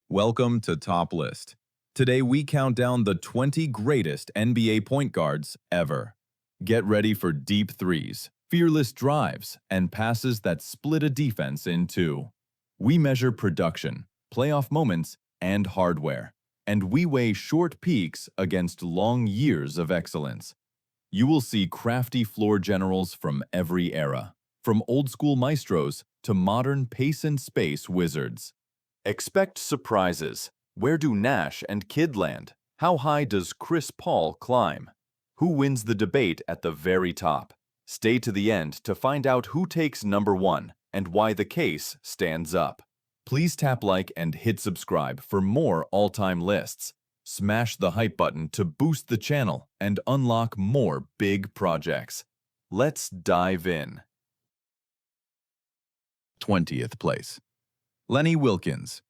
Welcome to Top List. Today we count down the 20 greatest NBA point guards ever. Get ready for deep threes, fearless drives, and passes that split a defense in two. We measure production, playoff moments, and hardware, and we weigh short peaks against long years of excellence. You will see crafty floor generals from every era, from old-school maestros to modern pace and space wizards. Expect surprises. Where do Nash and Kidd land? How high does Chris Paul climb? Who wins the debate at the very top? Stay to the end to find out who takes number one and why the case stands up. Please tap like and hit subscribe for more all-time lists. Smash the hype button to boost the channel and unlock more big projects. Let's dive in. 20th place. Lenny Wilkens.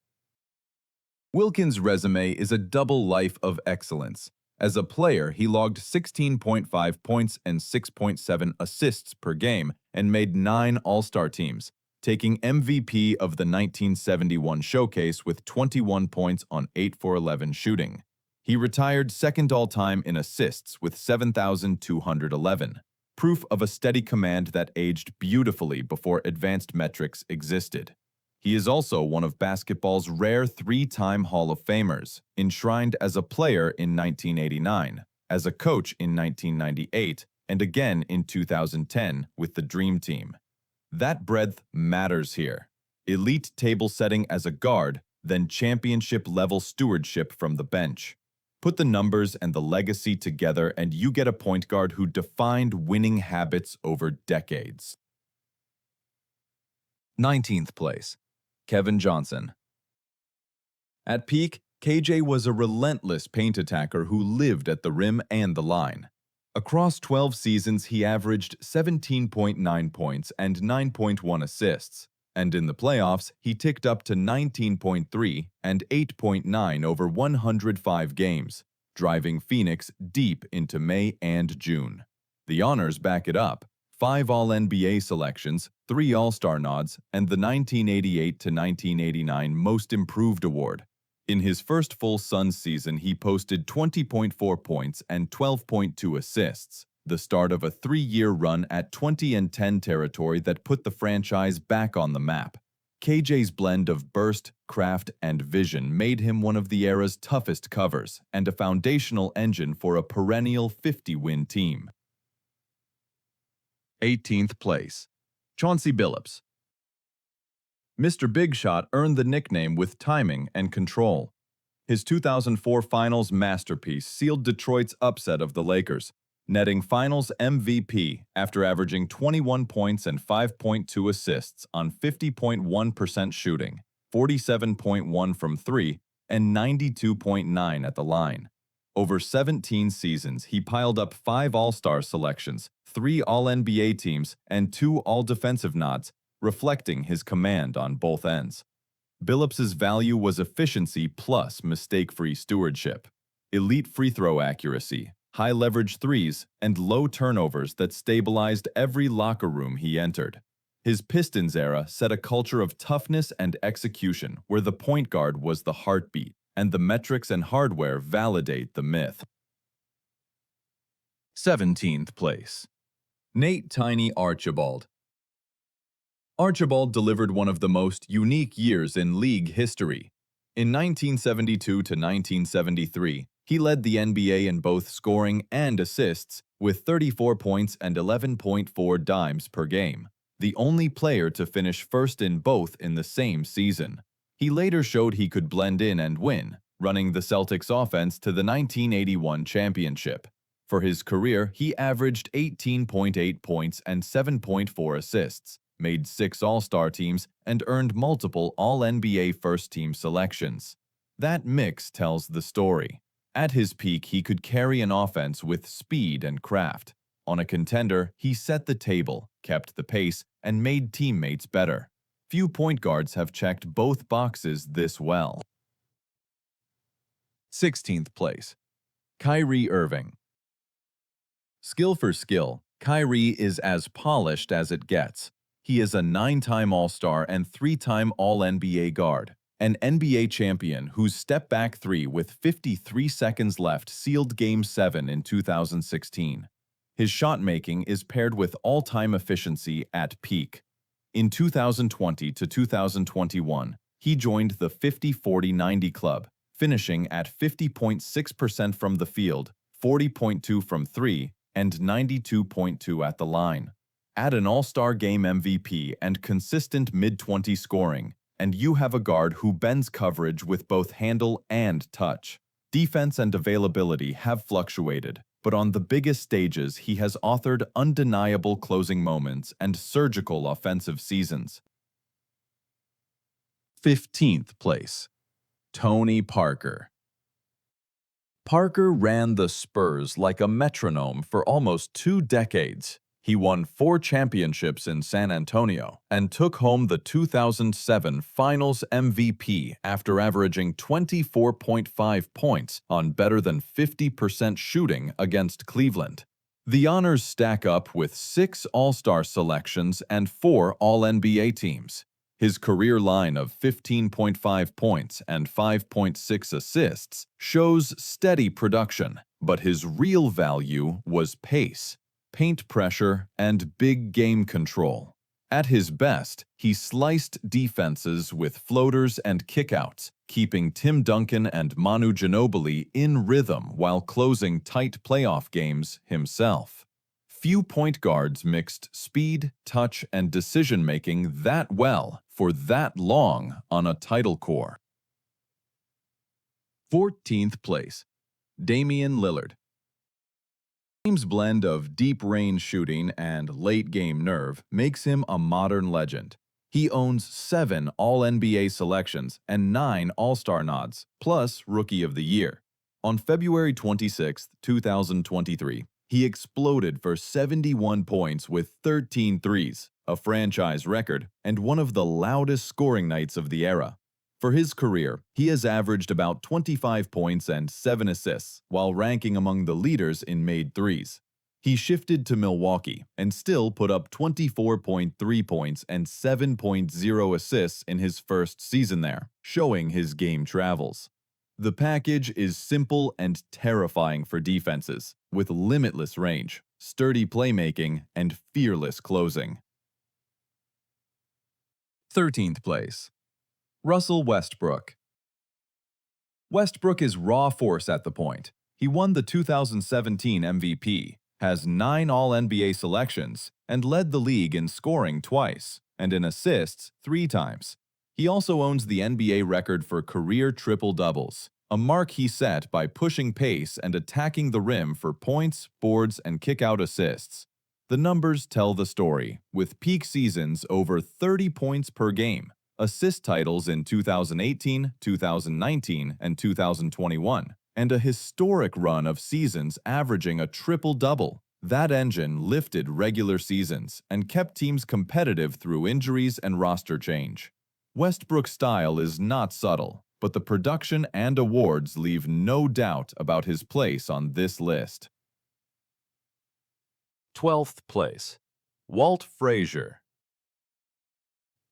Wilkens' resume is a double life of excellence. As a player, he logged 16.5 points and 6.7 assists per game and made 9 All-Star teams, taking MVP of the 1971 showcase with 21 points on 8 for 11 shooting. He retired second all-time in assists with 7,211, proof of a steady command that aged beautifully before advanced metrics existed. He is also one of basketball's rare three-time Hall of Famers, enshrined as a player in 1989, as a coach in 1998, and again in 2010 with the Dream Team. That breadth matters here. Elite table setting as a guard, then championship-level stewardship from the bench. Put the numbers and the legacy together and you get a point guard who defined winning habits over decades. 19th place. Kevin Johnson. At peak, KJ was a relentless paint attacker who lived at the rim and the line. Across 12 seasons, he averaged 17.9 points and 9.1 assists, and in the playoffs, he ticked up to 19.3 and 8.9 over 105 games, driving Phoenix deep into May and June. The honors back it up. 5 All-NBA selections, 3 All-Star nods, and the 1988 to 1989 Most Improved Award. In his first full Suns season, he posted 20.4 points and 12.2 assists, the start of a 3-year run at 20-10 territory that put the franchise back on the map. KJ's blend of burst, craft, and vision made him one of the era's toughest covers and a foundational engine for a perennial 50-win team. 18th place. Chauncey Billups. Mr. Big Shot earned the nickname with timing and control. His 2004 Finals masterpiece sealed Detroit's upset of the Lakers, netting Finals MVP after averaging 21 points and 5.2 assists on 50.1% shooting, 47.1 from 3, and 92.9 at the line. Over 17 seasons, he piled up 5 All-Star selections, 3 All-NBA teams, and 2 All-Defensive nods, reflecting his command on both ends. Billups' value was efficiency plus mistake-free stewardship, elite free throw accuracy, high-leverage threes, and low turnovers that stabilized every locker room he entered. His Pistons era set a culture of toughness and execution where the point guard was the heartbeat, and the metrics and hardware validate the myth. 17th place. Nate "Tiny" Archibald. Archibald delivered one of the most unique years in league history. In 1972 to 1973, he led the NBA in both scoring and assists with 34 points and 11.4 dimes per game, the only player to finish first in both in the same season. He later showed he could blend in and win, running the Celtics offense to the 1981 championship. For his career, he averaged 18.8 points and 7.4 assists, made 6 All-Star teams, and earned multiple All-NBA first-team selections. That mix tells the story. At his peak, he could carry an offense with speed and craft. On a contender, he set the table, kept the pace, and made teammates better. Few point guards have checked both boxes this well. 16th place. Kyrie Irving. Skill for skill, Kyrie is as polished as it gets. He is a 9-time All-Star and 3-time All-NBA guard, An NBA champion whose step-back three with 53 seconds left sealed Game 7 in 2016. His shot-making is paired with all-time efficiency at peak. In 2020 to 2021, he joined the 50-40-90 club, finishing at 50.6% from the field, 40.2% from three, and 92.2% at the line. Add an All-Star Game MVP and consistent mid-20 scoring, and you have a guard who bends coverage with both handle and touch. Defense and availability have fluctuated, but on the biggest stages he has authored undeniable closing moments and surgical offensive seasons. 15th place. Tony Parker. Parker ran the Spurs like a metronome for almost 2 decades. He won 4 championships in San Antonio and took home the 2007 Finals MVP after averaging 24.5 points on better than 50% shooting against Cleveland. The honors stack up with 6 All-Star selections and 4 All-NBA teams. His career line of 15.5 points and 5.6 assists shows steady production, but his real value was pace, paint pressure, and big game control. At his best, he sliced defenses with floaters and kickouts, keeping Tim Duncan and Manu Ginobili in rhythm while closing tight playoff games himself. Few point guards mixed speed, touch, and decision-making that well for that long on a title core. 14th place. Damian Lillard. Dame's blend of deep-range shooting and late-game nerve makes him a modern legend. He owns 7 All-NBA selections and 9 All-Star nods, plus Rookie of the Year. On February 26, 2023, he exploded for 71 points with 13 threes, a franchise record, and one of the loudest scoring nights of the era. For his career, he has averaged about 25 points and 7 assists, while ranking among the leaders in made threes. He shifted to Milwaukee and still put up 24.3 points and 7.0 assists in his first season there, showing his game travels. The package is simple and terrifying for defenses, with limitless range, sturdy playmaking, and fearless closing. 13th place. Russell Westbrook. Westbrook is raw force at the point. He won the 2017 MVP, has 9 All-NBA selections, and led the league in scoring twice, and in assists 3 times. He also owns the NBA record for career triple-doubles, a mark he set by pushing pace and attacking the rim for points, boards, and kick-out assists. The numbers tell the story, with peak seasons over 30 points per game, assist titles in 2018, 2019, and 2021, and a historic run of seasons averaging a triple-double. That engine lifted regular seasons and kept teams competitive through injuries and roster change. Westbrook's style is not subtle, but the production and awards leave no doubt about his place on this list. 12th place. Walt Frazier.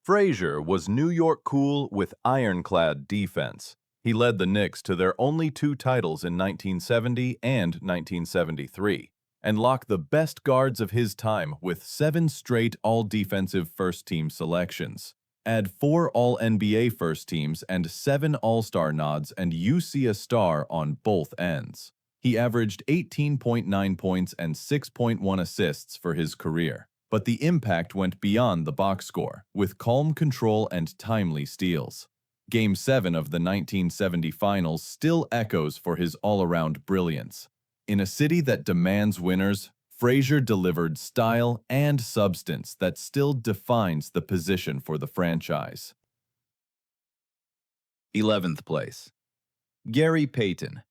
Frazier was New York cool with ironclad defense. He led the Knicks to their only 2 titles in 1970 and 1973, and locked the best guards of his time with 7 straight all-defensive first-team selections. Add 4 All-NBA first teams and 7 All-Star nods and you see a star on both ends. He averaged 18.9 points and 6.1 assists for his career, but the impact went beyond the box score, with calm control and timely steals. Game 7 of the 1970 Finals still echoes for his all-around brilliance. In a city that demands winners, Frazier delivered style and substance that still defines the position for the franchise. 11th place. Gary Payton.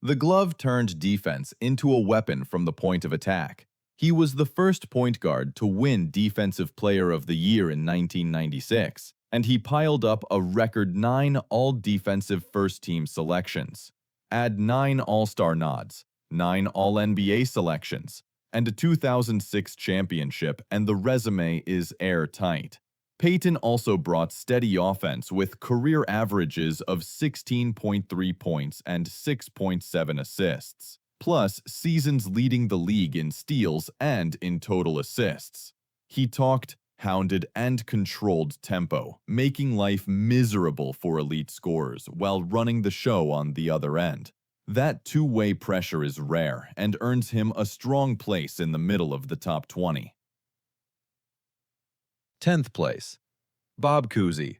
The glove turned defense into a weapon from the point of attack. He was the first point guard to win Defensive Player of the Year in 1996, and he piled up a record 9 all-defensive first-team selections. Add 9 All-Star nods, 9 All-NBA selections, and a 2006 championship, and the resume is airtight. Peyton also brought steady offense with career averages of 16.3 points and 6.7 assists, plus seasons leading the league in steals and in total assists. He talked, hounded, and controlled tempo, making life miserable for elite scorers while running the show on the other end. That two-way pressure is rare and earns him a strong place in the middle of the top 20. 10th place. Bob Cousy.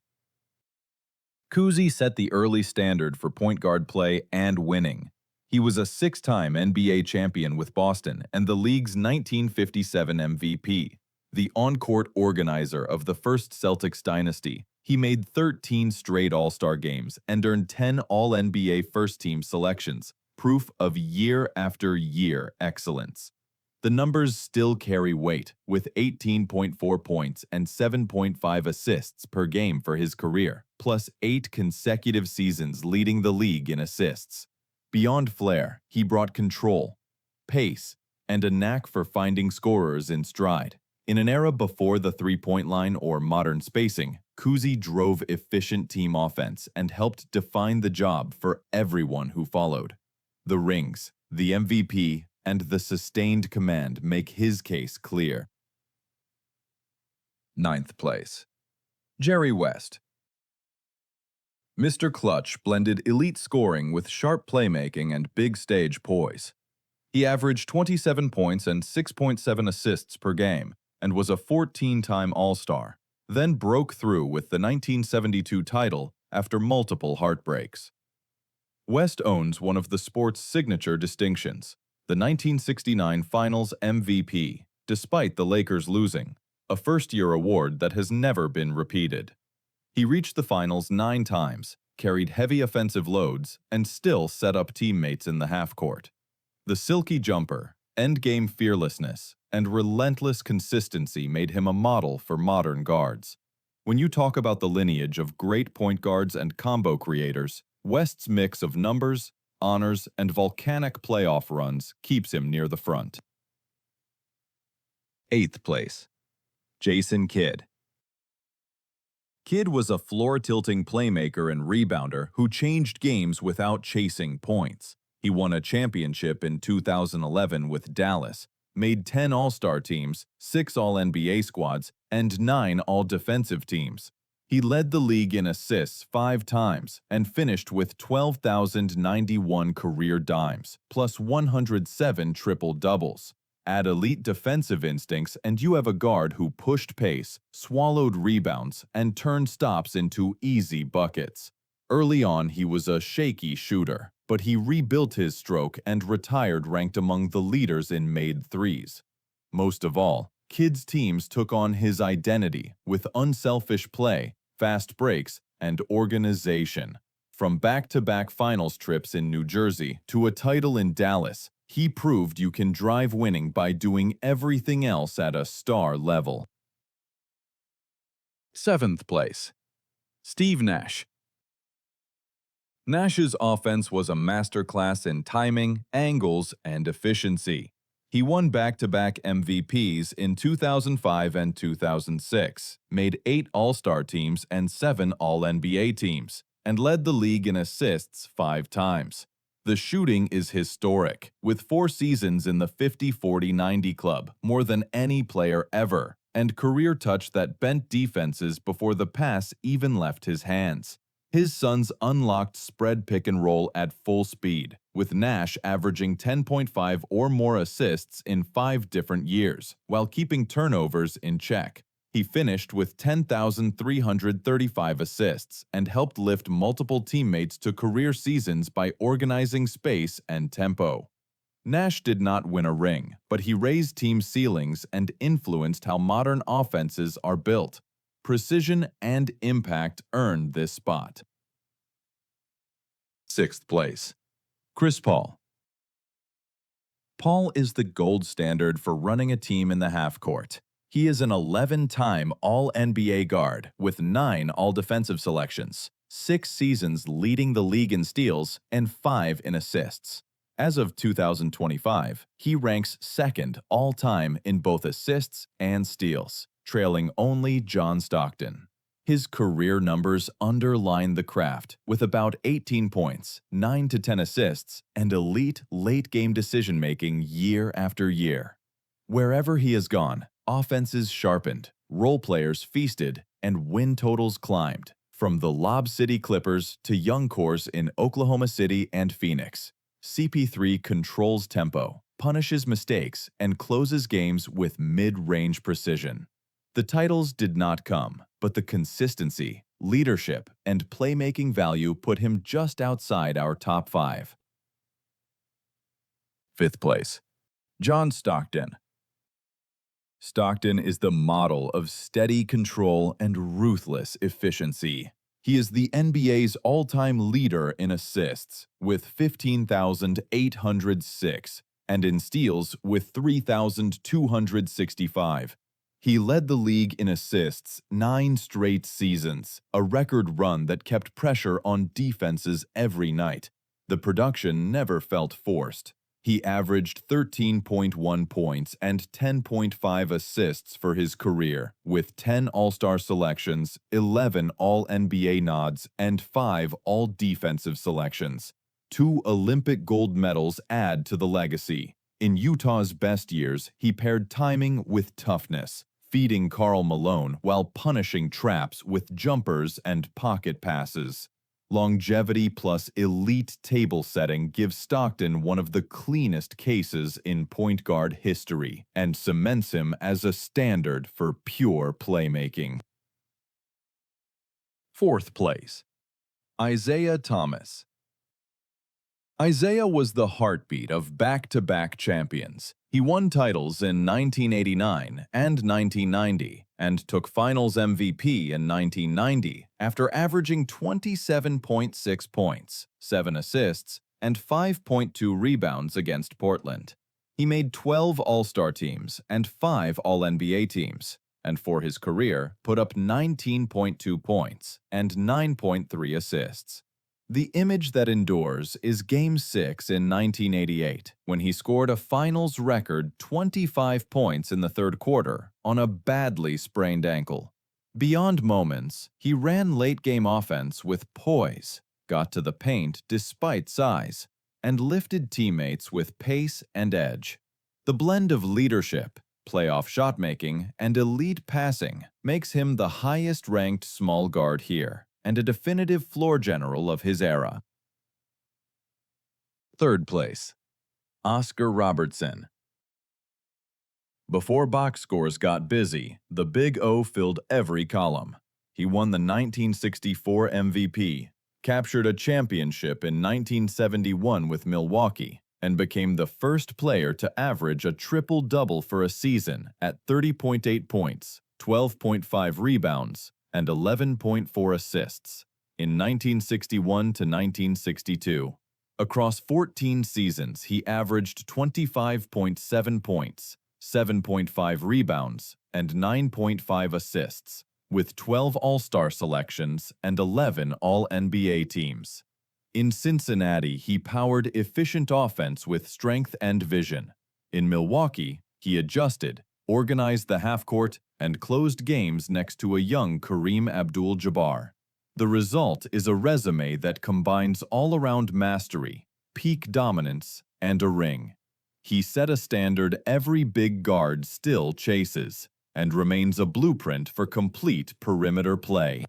Cousy set the early standard for point guard play and winning. He was a six-time NBA champion with Boston and the league's 1957 MVP. The on-court organizer of the first Celtics dynasty, he made 13 straight All-Star games and earned 10 All-NBA first-team selections, proof of year-after-year excellence. The numbers still carry weight, with 18.4 points and 7.5 assists per game for his career, plus 8 consecutive seasons leading the league in assists. Beyond flair, he brought control, pace, and a knack for finding scorers in stride. In an era before the three-point line or modern spacing, Cousy drove efficient team offense and helped define the job for everyone who followed. The rings, the MVP, and the sustained command make his case clear. 9th place. Jerry West. Mr. Clutch blended elite scoring with sharp playmaking and big stage poise. He averaged 27 points and 6.7 assists per game, and was a 14-time All-Star, then broke through with the 1972 title after multiple heartbreaks. West owns one of the sport's signature distinctions, the 1969 Finals MVP, despite the Lakers losing, a first-year award that has never been repeated. He reached the finals 9 times, carried heavy offensive loads, and still set up teammates in the half-court. The silky jumper, endgame fearlessness, and relentless consistency made him a model for modern guards. When you talk about the lineage of great point guards and combo creators, West's mix of numbers, honors, and volcanic playoff runs keeps him near the front. 8th place. Jason Kidd. Kidd was a floor-tilting playmaker and rebounder who changed games without chasing points. He won a championship in 2011 with Dallas, made 10 All-Star teams, 6 All-NBA squads, and 9 All-Defensive teams. He led the league in assists 5 times and finished with 12,091 career dimes, plus 107 triple-doubles. Add elite defensive instincts and you have a guard who pushed pace, swallowed rebounds, and turned stops into easy buckets. Early on, he was a shaky shooter, but he rebuilt his stroke and retired ranked among the leaders in made threes. Most of all, Kidd's teams took on his identity with unselfish play, fast breaks, and organization. From back-to-back finals trips in New Jersey to a title in Dallas, he proved you can drive winning by doing everything else at a star level. 7th place. Steve Nash. Nash's offense was a masterclass in timing, angles, and efficiency. He won back-to-back MVPs in 2005 and 2006, made 8 All-Star teams and 7 All-NBA teams, and led the league in assists 5 times. The shooting is historic, with 4 seasons in the 50-40-90 club, more than any player ever, and career touch that bent defenses before the pass even left his hands. His Suns unlocked spread pick and roll at full speed, with Nash averaging 10.5 or more assists in 5 different years, while keeping turnovers in check. He finished with 10,335 assists and helped lift multiple teammates to career seasons by organizing space and tempo. Nash did not win a ring, but he raised team ceilings and influenced how modern offenses are built. Precision and impact earned this spot. 6th place. Chris Paul. Paul is the gold standard for running a team in the half-court. He is an 11-time All-NBA guard with 9 All-Defensive selections, 6 seasons leading the league in steals, and 5 in assists. As of 2025, he ranks second all-time in both assists and steals, trailing only John Stockton. His career numbers underline the craft, with about 18 points, 9 to 10 assists, and elite late-game decision-making year after year. Wherever he has gone, offenses sharpened, role players feasted, and win totals climbed, from the Lob City Clippers to young cores in Oklahoma City and Phoenix. CP3 controls tempo, punishes mistakes, and closes games with mid-range precision. The titles did not come, but the consistency, leadership, and playmaking value put him just outside our top 5. 5th place. John Stockton. Stockton is the model of steady control and ruthless efficiency. He is the NBA's all-time leader in assists, with 15,806, and in steals with 3,265. He led the league in assists 9 straight seasons, a record run that kept pressure on defenses every night. The production never felt forced. He averaged 13.1 points and 10.5 assists for his career, with 10 All-Star selections, 11 All-NBA nods, and 5 All-Defensive selections. 2 Olympic gold medals add to the legacy. In Utah's best years, he paired timing with toughness, feeding Karl Malone while punishing traps with jumpers and pocket passes. Longevity plus elite table setting gives Stockton one of the cleanest cases in point guard history and cements him as a standard for pure playmaking. 4th place. Isiah Thomas. Isiah was the heartbeat of back-to-back champions. He won titles in 1989 and 1990 and took Finals MVP in 1990 after averaging 27.6 points, 7 assists, and 5.2 rebounds against Portland. He made 12 All-Star teams and 5 All-NBA teams, and for his career put up 19.2 points and 9.3 assists. The image that endures is Game 6 in 1988, when he scored a finals record 25 points in the third quarter on a badly sprained ankle. Beyond moments, he ran late-game offense with poise, got to the paint despite size, and lifted teammates with pace and edge. The blend of leadership, playoff shot-making, and elite passing makes him the highest-ranked small guard here, and a definitive floor general of his era. 3rd place. Oscar Robertson. Before box scores got busy, the Big O filled every column. He won the 1964 MVP, captured a championship in 1971 with Milwaukee, and became the first player to average a triple-double for a season at 30.8 points, 12.5 rebounds, and 11.4 assists in 1961 to 1962. Across 14 seasons, he averaged 25.7 points, 7.5 rebounds, and 9.5 assists, with 12 All-Star selections and 11 All-NBA teams. In Cincinnati, he powered efficient offense with strength and vision. In Milwaukee, he adjusted, organized the half-court, and closed games next to a young Kareem Abdul-Jabbar. The result is a resume that combines all-around mastery, peak dominance, and a ring. He set a standard every big guard still chases, and remains a blueprint for complete perimeter play.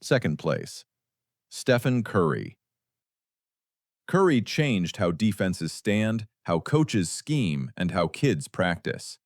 2nd place. Stephen Curry. Curry changed how defenses stand, how coaches scheme, and how kids practice.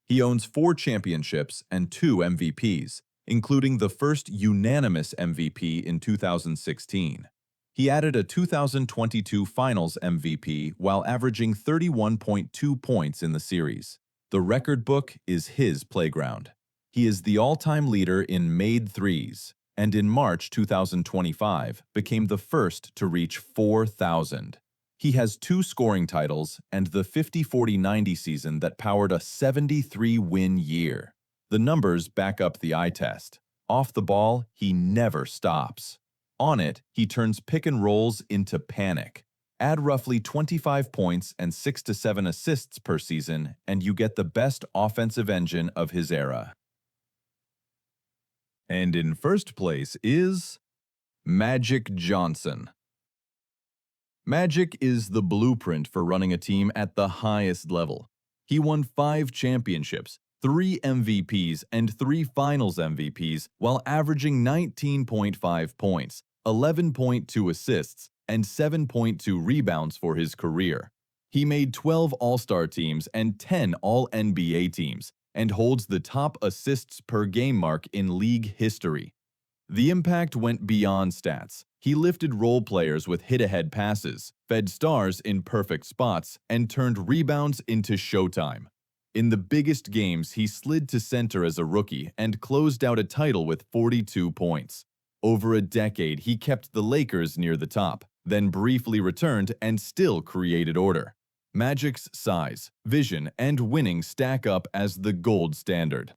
He owns 4 championships and 2 MVPs, including the first unanimous MVP in 2016. He added a 2022 Finals MVP while averaging 31.2 points in the series. The record book is his playground. He is the all-time leader in made threes, and in March 2025 became the first to reach 4,000. He has 2 scoring titles and the 50-40-90 season that powered a 73-win year. The numbers back up the eye test. Off the ball, he never stops. On it, he turns pick and rolls into panic. Add roughly 25 points and 6 to 7 assists per season, and you get the best offensive engine of his era. And in first place is Magic Johnson. Magic is the blueprint for running a team at the highest level. He won 5 championships, 3 MVPs, and 3 Finals MVPs while averaging 19.5 points, 11.2 assists, and 7.2 rebounds for his career. He made 12 All-Star teams and 10 All-NBA teams, and holds the top assists per game mark in league history. The impact went beyond stats. He lifted role players with hit-ahead passes, fed stars in perfect spots, and turned rebounds into showtime. In the biggest games, he slid to center as a rookie and closed out a title with 42 points. Over a decade, he kept the Lakers near the top, then briefly returned and still created order. Magic's size, vision, and winning stack up as the gold standard.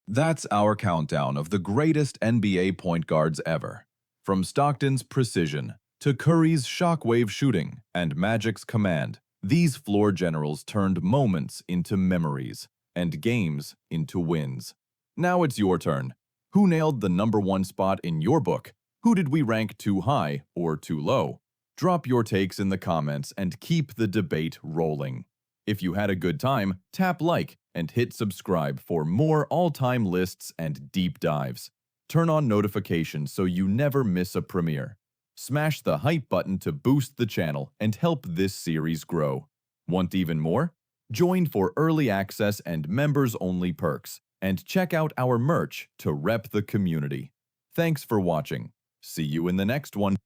That's our countdown of the greatest NBA point guards ever. From Stockton's precision to Curry's shockwave shooting and Magic's command, these floor generals turned moments into memories and games into wins. Now it's your turn. Who nailed the #1 spot in your book? Who did we rank too high or too low? Drop your takes in the comments and keep the debate rolling. If you had a good time, tap like and hit subscribe for more all-time lists and deep dives. Turn on notifications so you never miss a premiere. Smash the hype button to boost the channel and help this series grow. Want even more? Join for early access and members-only perks, and check out our merch to rep the community. Thanks for watching. See you in the next one.